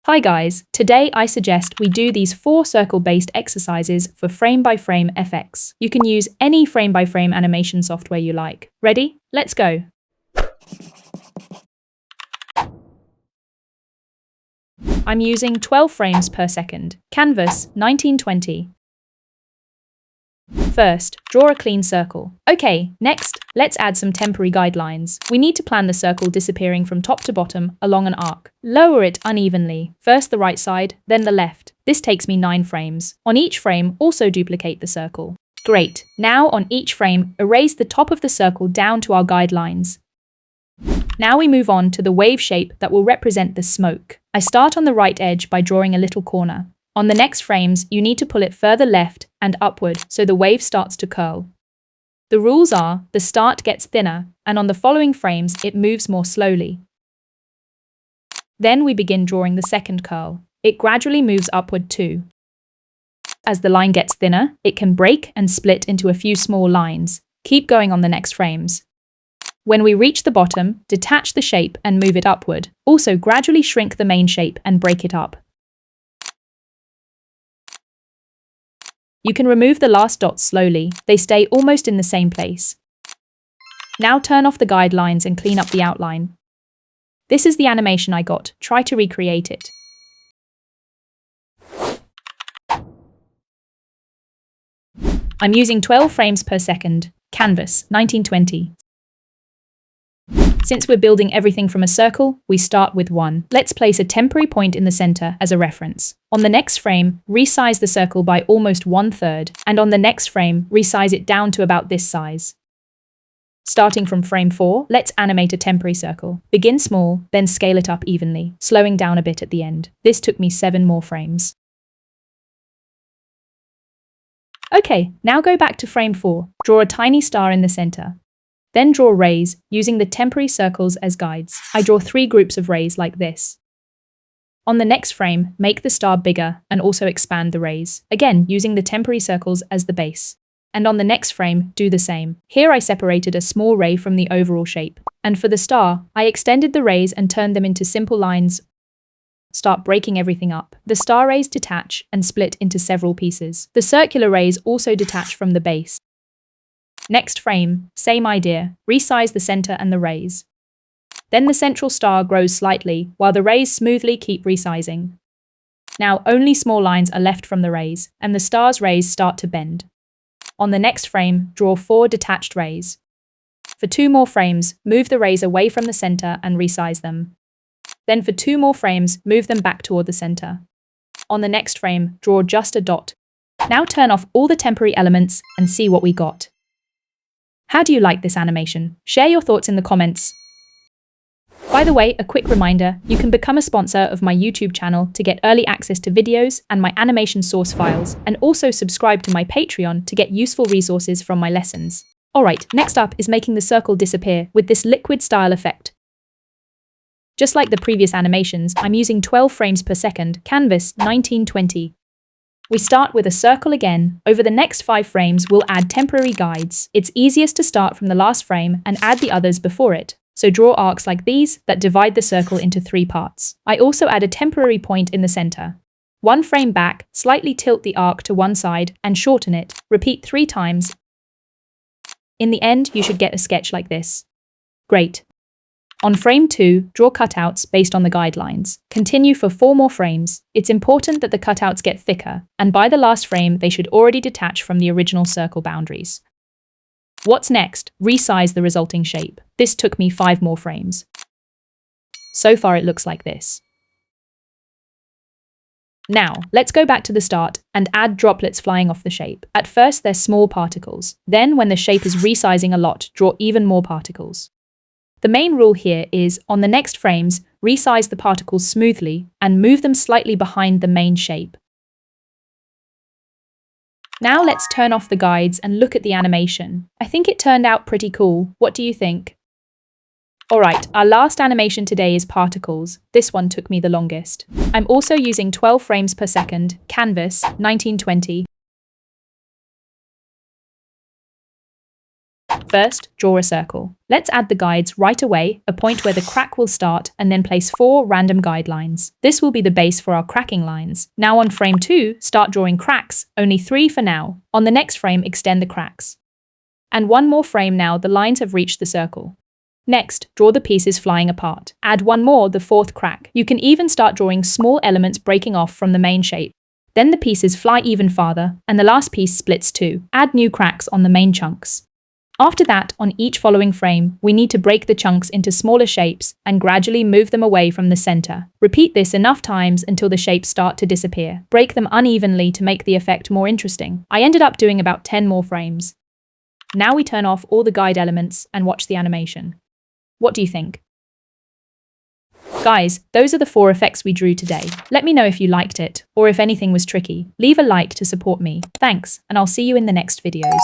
Hi guys, today I suggest we do these 4 circle-based exercises for frame-by-frame FX. You can use any frame-by-frame animation software you like. Ready? Let's go! I'm using 12 frames per second. Canvas, 1920. First, draw a clean circle. Okay, next, let's add some temporary guidelines. We need to plan the circle disappearing from top to bottom along an arc. Lower it unevenly. First the right side, then the left. This takes me 9 frames. On each frame, also duplicate the circle. Great. Now on each frame, erase the top of the circle down to our guidelines. Now we move on to the wave shape that will represent the smoke. I start on the right edge by drawing a little corner. On the next frames, you need to pull it further left and upward so the wave starts to curl. The rules are, the start gets thinner, and on the following frames, it moves more slowly. Then we begin drawing the second curl. It gradually moves upward too. As the line gets thinner, it can break and split into a few small lines. Keep going on the next frames. When we reach the bottom, detach the shape and move it upward. Also gradually shrink the main shape and break it up. You can remove the last dots slowly, they stay almost in the same place. Now turn off the guidelines and clean up the outline. This is the animation I got, try to recreate it. I'm using 12 frames per second, Canvas, 1920. Since we're building everything from a circle, we start with 1. Let's place a temporary point in the center as a reference. On the next frame, resize the circle by almost 1/3, and on the next frame, resize it down to about this size. Starting from frame 4, let's animate a temporary circle. Begin small, then scale it up evenly, slowing down a bit at the end. This took me 7 more frames. Okay, now go back to frame 4. Draw a tiny star in the center. Then draw rays, using the temporary circles as guides. I draw 3 groups of rays like this. On the next frame, make the star bigger and also expand the rays, again using the temporary circles as the base. And on the next frame, do the same. Here I separated a small ray from the overall shape. And for the star, I extended the rays and turned them into simple lines. Start breaking everything up. The star rays detach and split into several pieces. The circular rays also detach from the base. Next frame, same idea, resize the center and the rays. Then the central star grows slightly, while the rays smoothly keep resizing. Now only small lines are left from the rays, and the star's rays start to bend. On the next frame, draw 4 detached rays. For 2 more frames, move the rays away from the center and resize them. Then for 2 more frames, move them back toward the center. On the next frame, draw just a dot. Now turn off all the temporary elements and see what we got. How do you like this animation? Share your thoughts in the comments. By the way, a quick reminder, you can become a sponsor of my YouTube channel to get early access to videos and my animation source files, and also subscribe to my Patreon to get useful resources from my lessons. Alright, next up is making the circle disappear with this liquid style effect. Just like the previous animations, I'm using 12 frames per second, Canvas, 1920. We start with a circle again. Over the next 5 frames, we'll add temporary guides. It's easiest to start from the last frame and add the others before it. So draw arcs like these that divide the circle into 3 parts. I also add a temporary point in the center. 1 frame back, slightly tilt the arc to one side and shorten it. Repeat 3 times. In the end, you should get a sketch like this. Great. On frame 2, draw cutouts based on the guidelines. Continue for 4 more frames. It's important that the cutouts get thicker, and by the last frame, they should already detach from the original circle boundaries. What's next? Resize the resulting shape. This took me 5 more frames. So far it looks like this. Now, let's go back to the start and add droplets flying off the shape. At first, they're small particles. Then, when the shape is resizing a lot, draw even more particles. The main rule here is, on the next frames, resize the particles smoothly and move them slightly behind the main shape. Now let's turn off the guides and look at the animation. I think it turned out pretty cool. What do you think? Alright, our last animation today is particles. This one took me the longest. I'm also using 12 frames per second, Canvas, 1920. First, draw a circle. Let's add the guides right away, a point where the crack will start, and then place 4 random guidelines. This will be the base for our cracking lines. Now on frame 2, start drawing cracks, only 3 for now. On the next frame, extend the cracks. And one more frame now, the lines have reached the circle. Next, draw the pieces flying apart. Add one more, the 4th crack. You can even start drawing small elements breaking off from the main shape. Then the pieces fly even farther, and the last piece splits too. Add new cracks on the main chunks. After that, on each following frame, we need to break the chunks into smaller shapes and gradually move them away from the center. Repeat this enough times until the shapes start to disappear. Break them unevenly to make the effect more interesting. I ended up doing about 10 more frames. Now we turn off all the guide elements and watch the animation. What do you think? Guys, those are the 4 effects we drew today. Let me know if you liked it, or if anything was tricky. Leave a like to support me. Thanks, and I'll see you in the next videos.